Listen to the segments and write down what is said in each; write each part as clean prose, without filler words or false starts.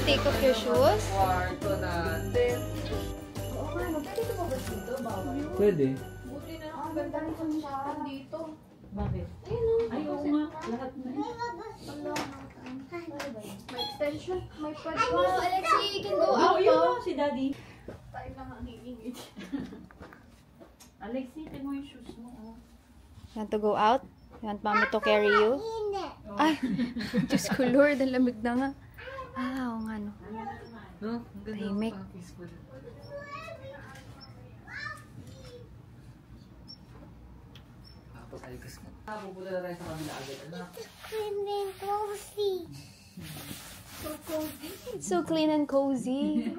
take off your shoes? Kwarto natin. Oo nga, magpapito mo ba dito? Bawal. Pwede. Buti na lang ang ganda ng sunshine dito. Bakit? Ayun o. Ay, oo nga. Lahat na yun. May extension. May pwede. Oh, Alexi, you can go out. Yun o, si Daddy. Tayo lang ang hingingit. Alexi, tingnan mo yung shoes mo. Oh. You want to go out? You want Mama to carry you? Ay, Diyos ko Lord, ang lamig na nga. Ah, oo nga no. No? Ang ganda. Tahimik. Parang peaceful. Tapos alikas mo. Pupunta na tayo sa kabila agad. Anak. It's so clean and cozy.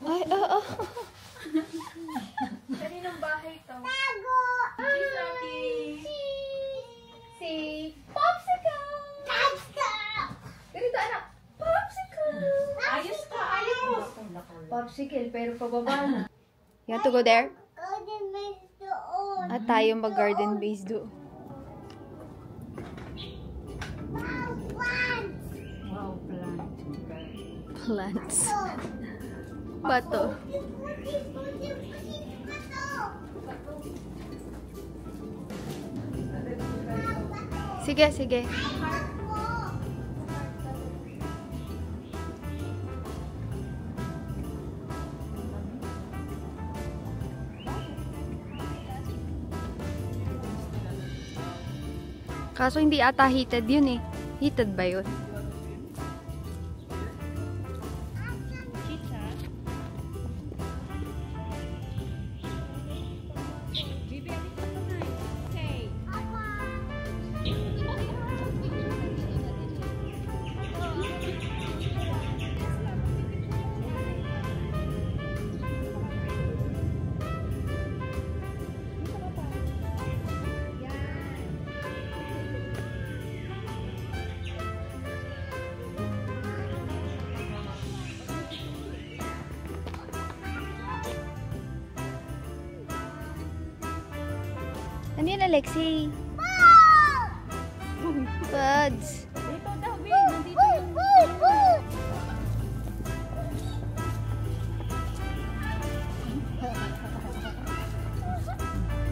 Ay, Kaninang bahay to? Cheese, Ate. Si Popsicle! Popsicle! Ganito anak. Popsicle! Ayos ka, ayos. Popsicle, pero pababa na. you want to go there? At tayo mag-garden base do. Wow, plant. Plants. Bato. Sige, sige. Kaso hindi ata heated yun eh. Heated ba yun? Ano yun, Alexi? Buds. Dito daw, Bin. Nandito yung...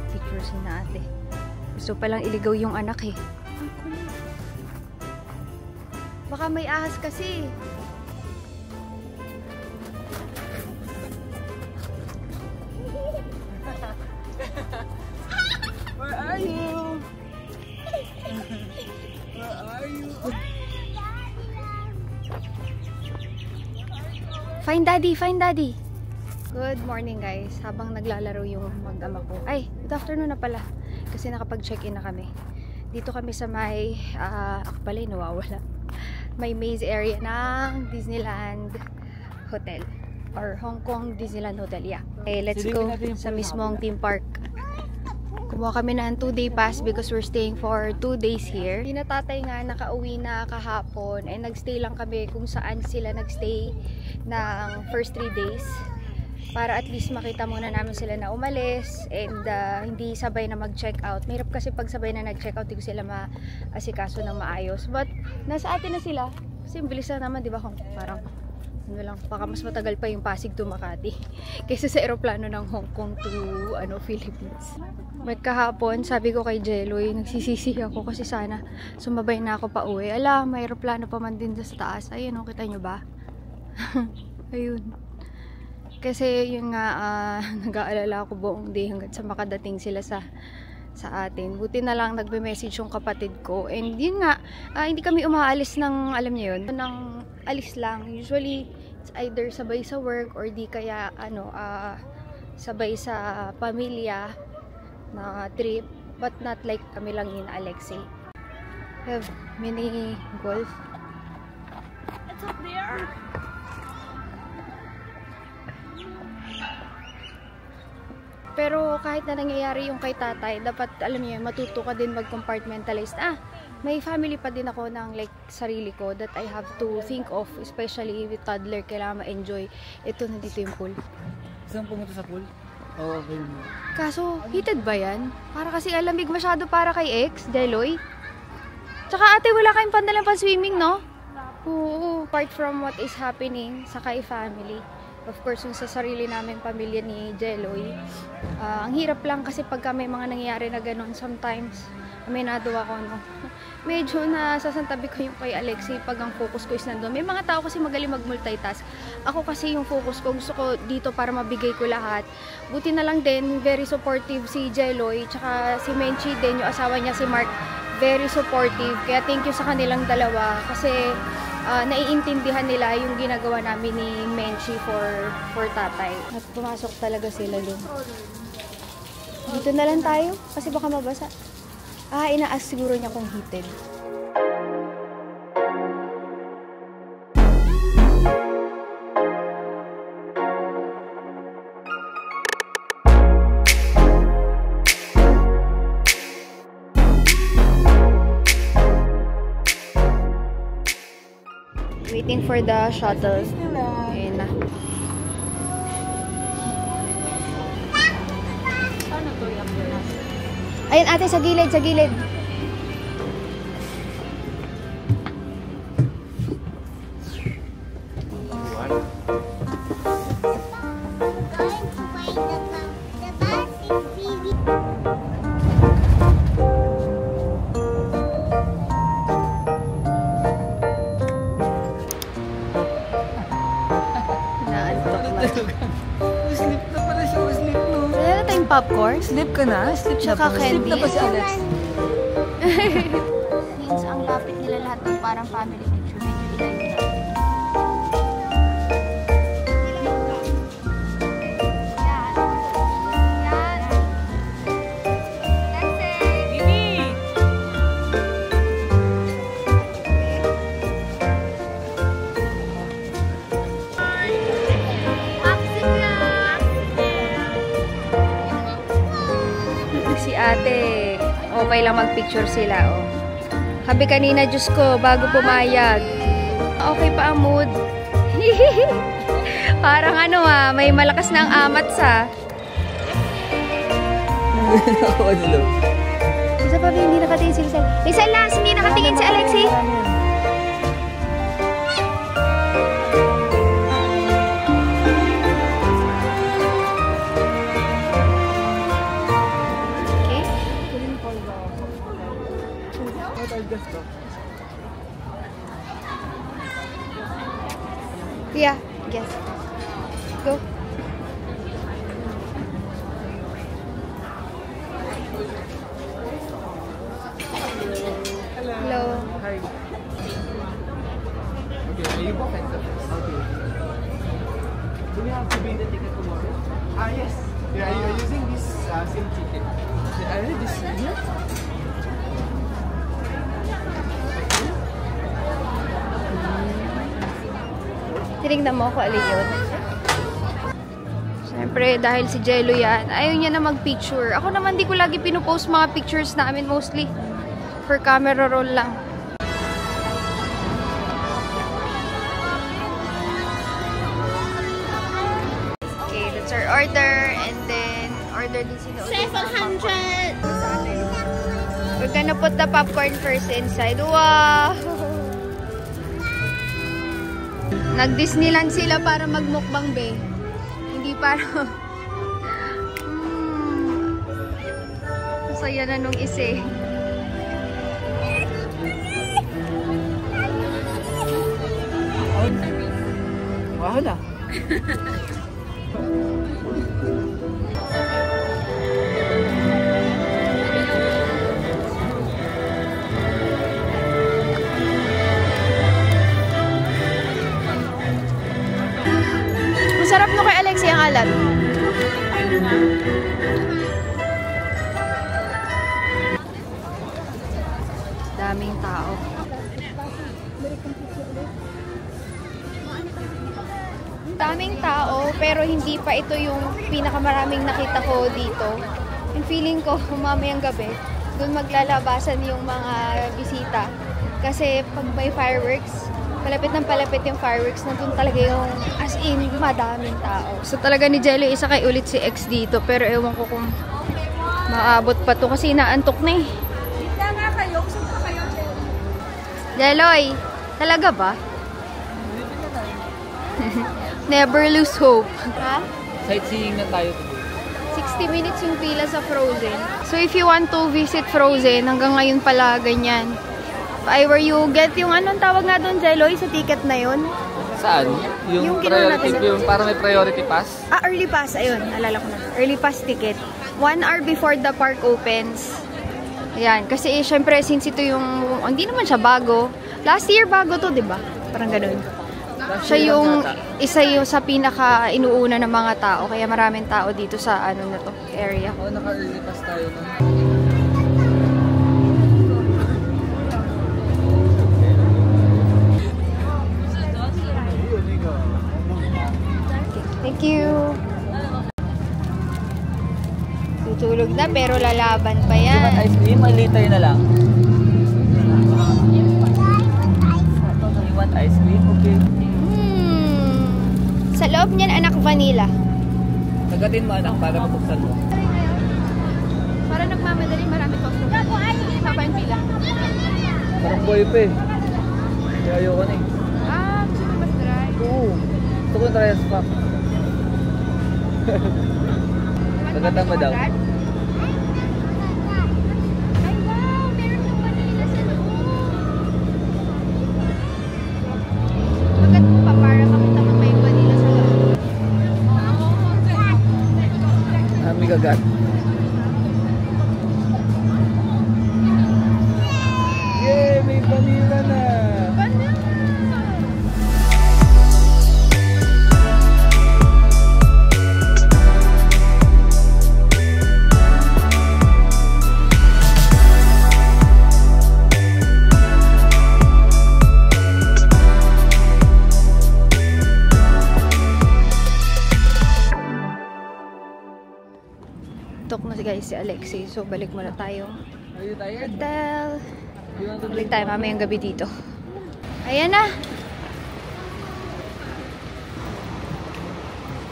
Picture si na ate. Gusto palang iligaw yung anak eh. Baka may ahas kasi. Where are you? Where are you? Find daddy, find daddy. Good morning guys. Habang naglalaro yung mag-ama ko. Ay, good afternoon na pala. Kasi nakapag-check-in na kami. Dito kami sa may, ako pala yung nawawala. May maze area ng Disneyland Hotel. Or Hong Kong Disneyland Hotel, yeah. Okay, let's go sa mismong theme park. Kumuha kami ng 2-day pass because we're staying for 2 days here. Yung natatay nga, nakauwi na kahapon and nagstay lang kami kung saan sila nagstay ng first 3 days. Para at least makita muna namin sila na umalis and hindi sabay na mag-check out. Mahirap kasi pag sabay na nag-check out, hindi ko sila maasikaso ng maayos. But nasa atin na sila. Kasi bilis na naman, di ba? Parang ano lang, baka mas matagal pa yung Pasig to Makati kaysa sa eroplano ng Hong Kong to Philippines. But kahapon, sabi ko kay Jeloy, nagsisisi ako kasi sana sumabay na ako pa uwi. Ala, may eroplano pa man din sa taas. Ayun, kita nyo ba? Ayun. Kasi yun nga, nag-aalala ako buong day hanggang sa makadating sila sa atin. Buti na lang nagbe-message yung kapatid ko. And yun nga, hindi kami umaalis ng, alam niyo yun, ng alis lang. Usually, it's either sabay sa work or di kaya, sabay sa pamilya na trip. But not like kami lang yun, Alexi. We have mini golf. It's up there. Pero kahit na nangyayari yung kay tatay, dapat alam niyo, matuto ka din mag-compartmentalize. May family pa din ako ng like sarili ko that I have to think of, especially with toddler, kailangan ma-enjoy. Ito, nandito yung pool. Saan pumunta sa pool? Oo, okay. Kaso, heated ba yan? Para kasi alamig masyado para kay ex, Deloy. Tsaka ate, wala kayong pandalang pan-swimming, no? Oo. Apart from what is happening sa Kai family, of course, yung sa sarili namin pamilya ni Jeloy, ang hirap lang kasi pagka may mga nangyayari na ganun, sometimes, aminado ako, no? Medyo nasasantabi ko yung kay Alexi pag ang focus ko is nandun. May mga tao kasi magaling mag-multitask. Ako kasi yung focus ko, gusto ko dito para mabigay ko lahat. Buti na lang din, very supportive si Jeloy, tsaka si Menchi din, yung asawa niya si Mark, very supportive. Kaya thank you sa kanilang dalawa kasi naiintindihan nila yung ginagawa namin ni Menchi for tatay. At pumasok talaga sila doon. Dito na lang tayo kasi baka mabasa. Inaas siguro niya kung heated. Waiting for the shuttle. Ayun na. Ayun ate, sa gilid, sa gilid. Sleep na pala siya. Sleep no. Wala na tayong popcorn? Sleep ka na? Sleep na Tsaka pa. Sleep na candy. pa si Alex. Means ang lapit nila lahat ng parang family picture. Medyo ilayo na. Si ate, okay lang magpicture sila, oh. Sabi kanina, Diyos ko, bago pumayag. Okay pa ang mood. Parang ano may malakas na ang amat sa. Isa pa, hindi nakatingin si Lisa. Isa last, hindi nakatingin si Alexi. Yeah, yes. Go. Hello. Hi. Okay, are you booked? Okay. Do we have to bring the ticket tomorrow? Yes. Yeah, are you using this same ticket? I read this here. Tinignan mo ako, alin yun. Siyempre, dahil si Jello yan, ayaw niya na mag-picture. Ako naman, di ko lagi pinupost mga pictures namin, mostly for camera roll lang. Okay, that's our order. And then, order din sila ulit. 700! We're gonna put the popcorn first inside. Wow! Nag-Disneyland sila para magmukbang, be. Hindi para... Masaya na nung isa, eh. Wow na. Masarap no kay Alexi ang alat. Daming tao. Daming tao, pero hindi pa ito yung pinakamaraming nakita ko dito. Yung feeling ko, mamayang gabi, doon maglalabasan yung mga bisita. Kasi pag may fireworks, palapit ng palapit yung fireworks, nandun talaga yung as in, madaming tao. So talaga ni Jello, isa kay ulit si X dito, pero ewan ko kung maabot pa to kasi inaantok na eh. Jeloy, talaga ba? Never lose hope. Ha? Sightseeing na tayo today. 60 minutes yung pila sa Frozen. So if you want to visit Frozen, hanggang ngayon pala ganyan. If I were you, get yung anong tawag nga doon, Jeloy, sa ticket na yun? Saan? Yung kinuha priority, natin. yung para may priority pass? Early pass. Ayun, alala ko na. Early pass ticket. 1 hour before the park opens. Ayan. Kasi syempre, since ito yung, hindi naman siya bago. Last year bago to, di ba? Parang ganun. Siya yung isa yung sa pinaka inuuna ng mga tao. Kaya maraming tao dito sa ano na to, area. Oo, naka-early pass tayo. No? Thank you. Tutulog na pero lalaban pa yan. Ice cream, malitay na lang. You want ice cream? Okay. Sa loob niyan, anak, vanilla. Tagatin mo anak para mabuksan mo. Para nagmamadali, marami to. Sapa yung pila. Parang boy pa eh. Kaya ayoko na eh. Gusto mo mas dry? Oo. Gusto ko yung trias pack. Tagatan mo daw. Ay, wow! Meron yung vanilla sa loob. Bagat mo pa para makita mo may vanilla sa loob. May gagat. Yay! May vanilla na! Tok na si guys si Alexei. So balik muna tayo. Are you tired? Hotel. You want to Balik tayo mamayang gabi dito. Ayan na.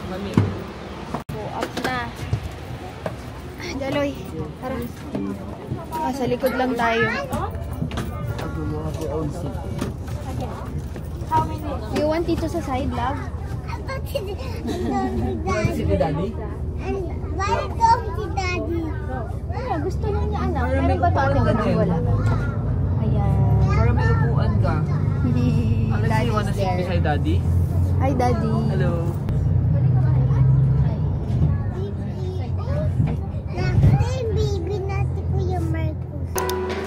Mami. Go up na. Daloy. Tara. Sa likod lang tayo. You have your own seat. You want dito sa side, love? Want to sit with daddy? Gusto lang niya anak. Para may Meron ba ito upuan ating ka din. wala? Ayan. Para may upuan ka. Alex, you wanna sit beside daddy? Hi, Daddy. Hello.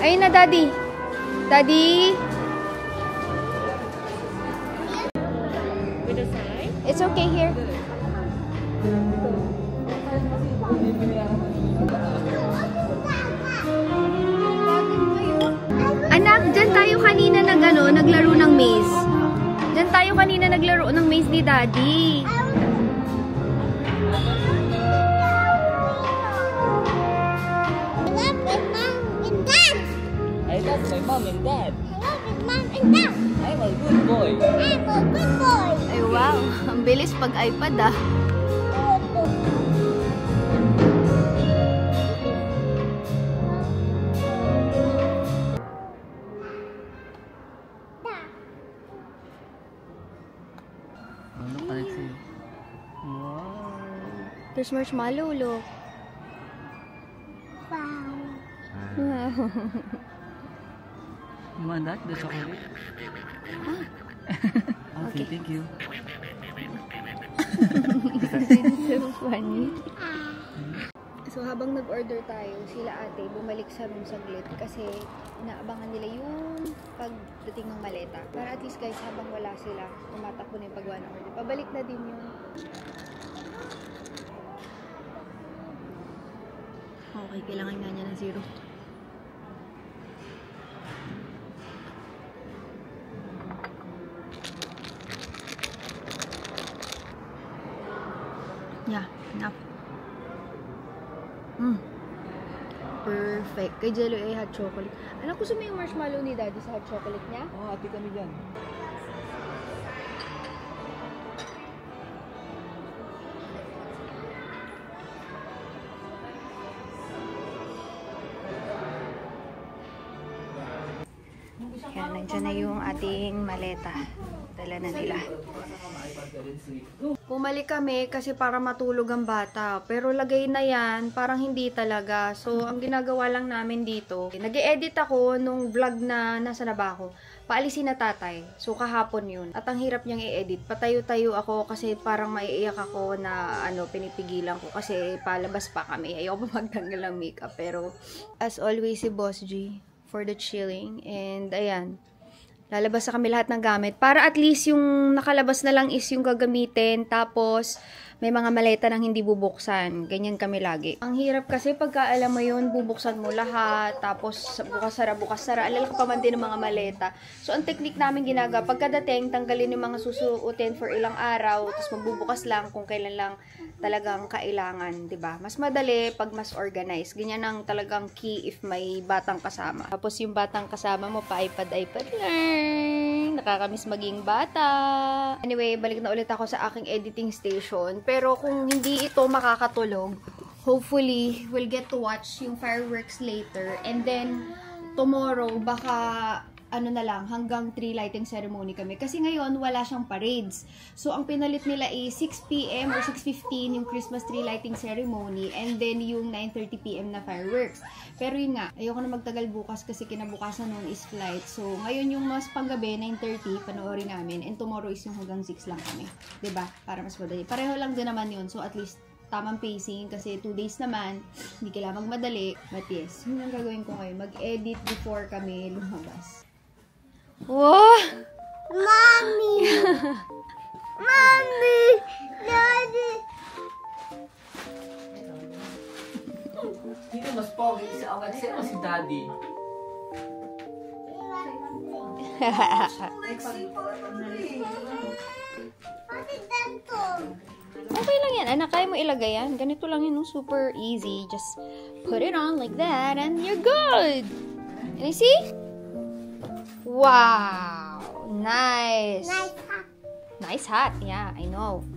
Ayun na, Daddy. Daddy. It's okay here. Anak, dyan tayo kanina naglaro ng maze. Dyan tayo kanina naglaro ng maze ni Daddy. I love my mom and dad. Mom and Dad. I'm a good boy. I'm a good boy. Ay wow, ang bilis pag iPad ah. Ano ka Alexei? Wow. There's marshmallow, look. Wow. Wow. You want that? The chocolate? Okay, thank you. So funny. So habang nag-order tayo, sila ate bumalik sa room saglit kasi inaabangan nila yung pagdating ng maleta. Para at least guys, habang wala sila, tumatakbo na yung paggawa ng order. Pabalik na din yung... Okay, kailangan nga niya ng zero. Yeah, enough. Perfect. Kay Jello ay hot chocolate. Alam ko may marshmallow ni Daddy sa hot chocolate niya. Oh, ati kami dyan. Yan, nandiyan na yung ating maleta. Dala na nila. Bumalik kami kasi para matulog ang bata. Pero lagay na yan, parang hindi talaga. So, ang ginagawa lang namin dito, nag-e-edit ako nung vlog na nasa na ba ako. Paalisin na tatay. So, kahapon yun. At ang hirap niyang i-edit. Patayo-tayo ako kasi parang maiiyak ako na pinipigilan ko. Kasi palabas pa kami. Ayoko pa magtanggal ng makeup. Pero, as always, si Boss G for the chilling. And, ayan. Lalabas na kami lahat ng gamit. Para at least yung nakalabas na lang is yung gagamitin. Tapos, may mga maleta nang hindi bubuksan. Ganyan kami lagi. Ang hirap kasi pagka alam mo yun, bubuksan mo lahat. Tapos, bukas sara. Alala ko pa man din ng mga maleta. So, ang technique namin ginagawa, pagkadating, tanggalin yung mga susuotin for ilang araw. Tapos, magbubukas lang kung kailan lang talagang kailangan, 'di ba? Mas madali pag mas organized. Ganyan ang talagang key if may batang kasama. Tapos yung batang kasama mo pa iPad lang. Nakakamiss maging bata. Anyway, balik na ulit ako sa aking editing station. Pero kung hindi ito makakatulog, hopefully we'll get to watch yung fireworks later, and then tomorrow baka na lang, hanggang 3 lighting ceremony kami. Kasi ngayon, wala siyang parades. So, ang pinalit nila is 6 p.m. or 6:15 yung Christmas tree lighting ceremony, and then yung 9:30 p.m. na fireworks. Pero yun nga, ayoko na magtagal bukas kasi kinabukasan noon is flight. So, ngayon yung mas panggabi, 9:30, panoorin namin. And tomorrow is yung hanggang 6 lang kami. 'Di ba? Para mas madali. Pareho lang din naman yun. So, at least tamang pacing kasi 2 days naman, hindi kailangan magmadali. But yes, yun ang gagawin ko ngayon. Mag-edit before kami lumabas. Wow! Mommy! Mommy! Daddy! Sino mas pogi sa Alexa o si Daddy? Okay lang yan. Anak, kaya mo ilagay yan. Ganito lang yun, no? Super easy. Just put it on like that and you're good. Can you see? Wow! Nice! Nice hat. Yeah, I know.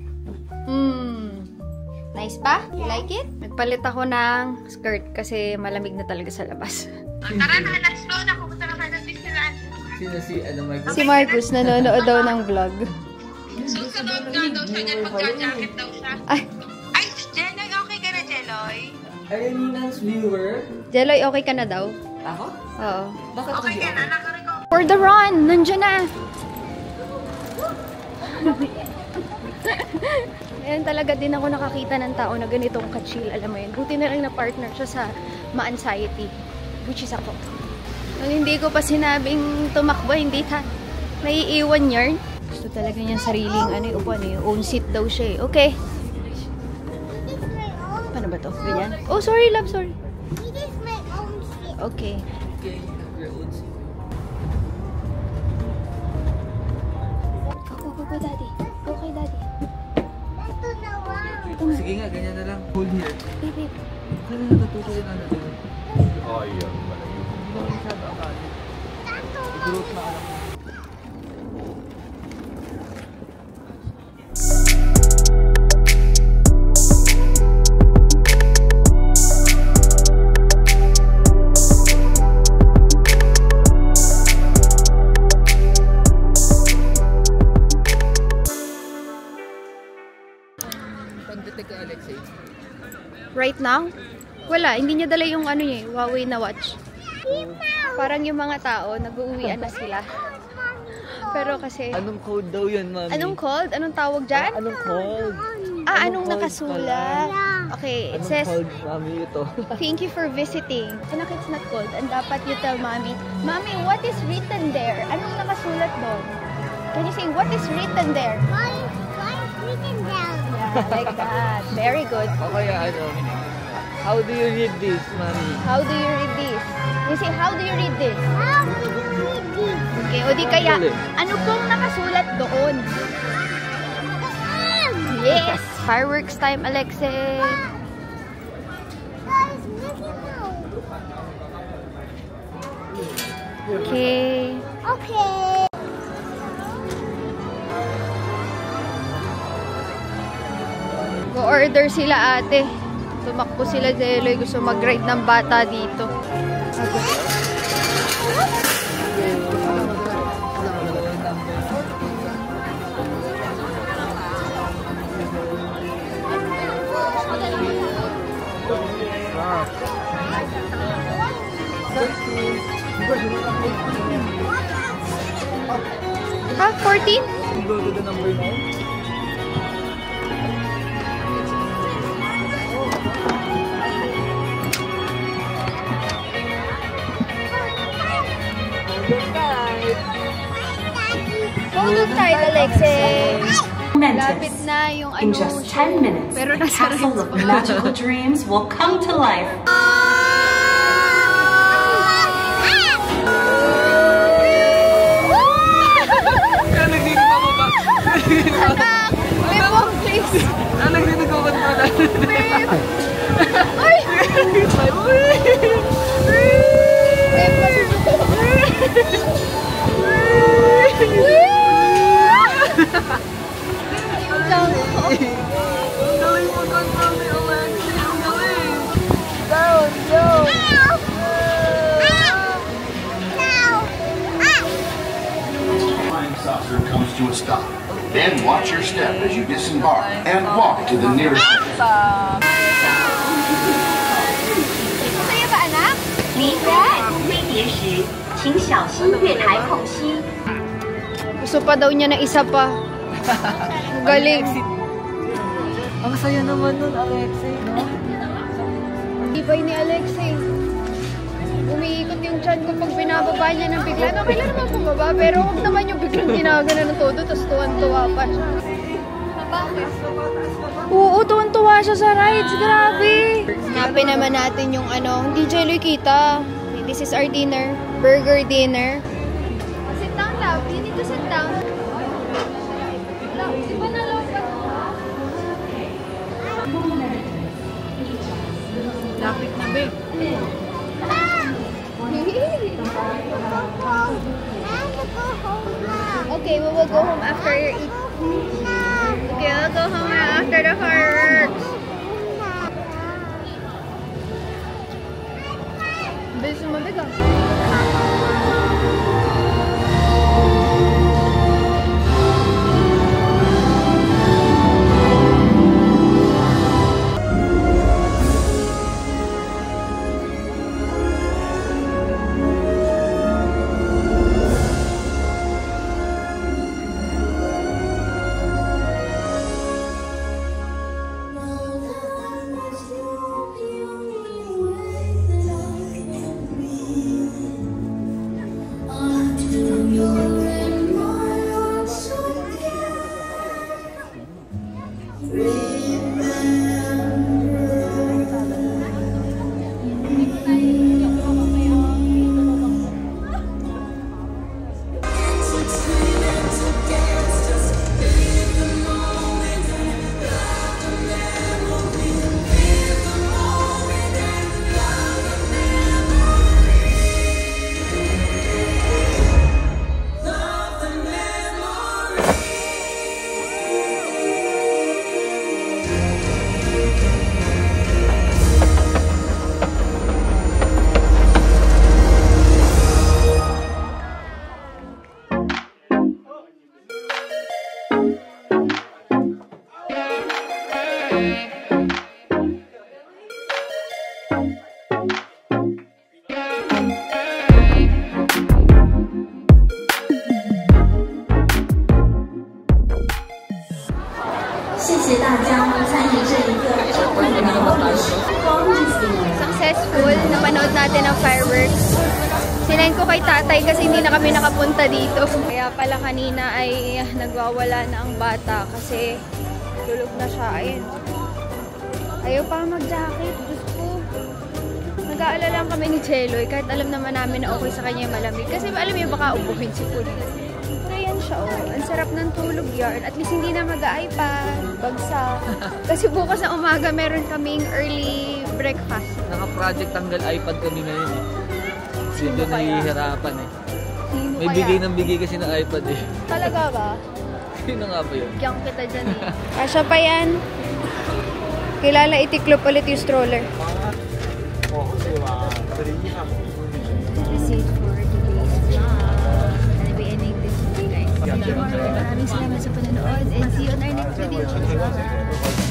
Nice ba? You like it? Nagpalit ako ng skirt kasi malamig na talaga sa labas. Tara na, let's go na. Pupunta na kayo ng Disneyland. Sino si Marcus? Si Marcus nanonood daw ng vlog. Susunod nga daw siya dyan, magka-jacket daw siya. Ay, Jeloy, okay ka na, Jeloy? Ay, Ninang's viewer. Jeloy, okay ka na daw? Ako? Oo. Bakit Okay ka na, nakarecord. For the run! Nandiyan na! Ayan, talaga din ako nakakita ng tao na ganitong ka-chill, alam mo yun. Buti na lang na partner siya sa ma-anxiety, which is ako. Nung hindi ko pa sinabing tumakbo, hindi naiiwan yarn. Gusto talaga niyang sariling upuan eh. Own seat daw siya eh. Okay. Paano ba to? Ganyan? Oh, sorry love, sorry. It is my own shit. Okay. Okay, your own seat. Go, daddy. Okay, daddy. Ito na one. Sige nga, ganyan na lang. Hold here. Babe. Kaya na natutuloy na natin. Oh, yun. Hindi naman masyado akali. Growth na alam mo. Pagdating ka, Alexei. Right now? Wala, hindi niya dala yung Huawei na watch. Parang yung mga tao, nag-uuwian na sila. Pero kasi... Anong code daw yun, Mami? Anong code? Anong tawag dyan? Anong code? Anong nakasulat? Okay, it Anong says, code, Mami, ito? thank you for visiting. Anak, it's not cold. And dapat you tell Mommy, Mommy, what is written there? Anong nakasulat doon? Can you say, what is written there? Why is written down? Yeah, like that. Very good. O kaya how do you read this, Mami? How do you read this? You say, how do you read this? How do you read this? Okay, o di kaya, ano pong nakasulat doon? Yes! Fireworks time, Alexei! Guys, Mickey Mouse. Okay. Okay. Go-order sila ate. Tumakbo sila Jeloy. Gusto mag-ride ng bata dito. Okay. Ha? 14? Go to the number 9. Golden tide, Alexei. Lapit na yung In just 10 minutes, pero the nasa castle of magical dreams will come to life. Nagdinig ako ba? May walk, please. Nagdinig ako ba? Ay! Ang galing mo control ni Alexei. Ang galing. Down, down. Flying saucer comes to a stop. Then watch your step as you disembark and walk to the nearest exit. Masaya ba, anak? 离开飞碟时，请小心月台空隙。 Gusto pa daw niya na isa pa. Galing. Ang saya naman nun, Alexei, no? Ibay ni Alexei. Umiikot yung chan ko pag binababa niya ng bigla. Okay lang naman bumaba, pero huwag naman yung biglang ginagana ng todo, tapos tuwan-tuwa pa siya. Oo, tuwan-tuwa siya sa rides. Grabe. Hanapin naman natin yung ano, hindi Jelly kita. This is our dinner. Burger dinner. Sit down, love. You need to sit down. Love, di ba na love ka? Lapit na, babe. Okay, we will go home after you eat. Okay, we'll go home after the fireworks. Bilis sumabig ah. Successful, napanood natin ang fireworks. Sinend ko kay tatay kasi hindi na kami nakapunta dito. Kaya pala kanina ay nagwawala na ang bata kasi tulog na siya. Ayun. Ayaw pa mag-jacket. Diyos ko. Nag-aalala lang kami ni Cheloy kahit alam naman namin na okay sa kanya yung malamig. Kasi alam niyo baka ubuhin si Puli. Pero yan siya, oh. Ang sarap ng tulog yarn. At least hindi na mag-iPad, bagsak. Kasi bukas na umaga meron kaming early breakfast. Naka-project tanggal iPad kami ngayon eh. Kasi doon nahihirapan eh. Sino May kaya? bigay ng bigay kasi ng iPad eh. Talaga ba? Sino nga ba yun? Bigyan kita dyan eh. Kasya pa yan. Kilala itiklop ulit yung stroller. This is for today's vlog. I'll be ending this video guys. Maraming salamat sa panonood and see you on our next video. Bye!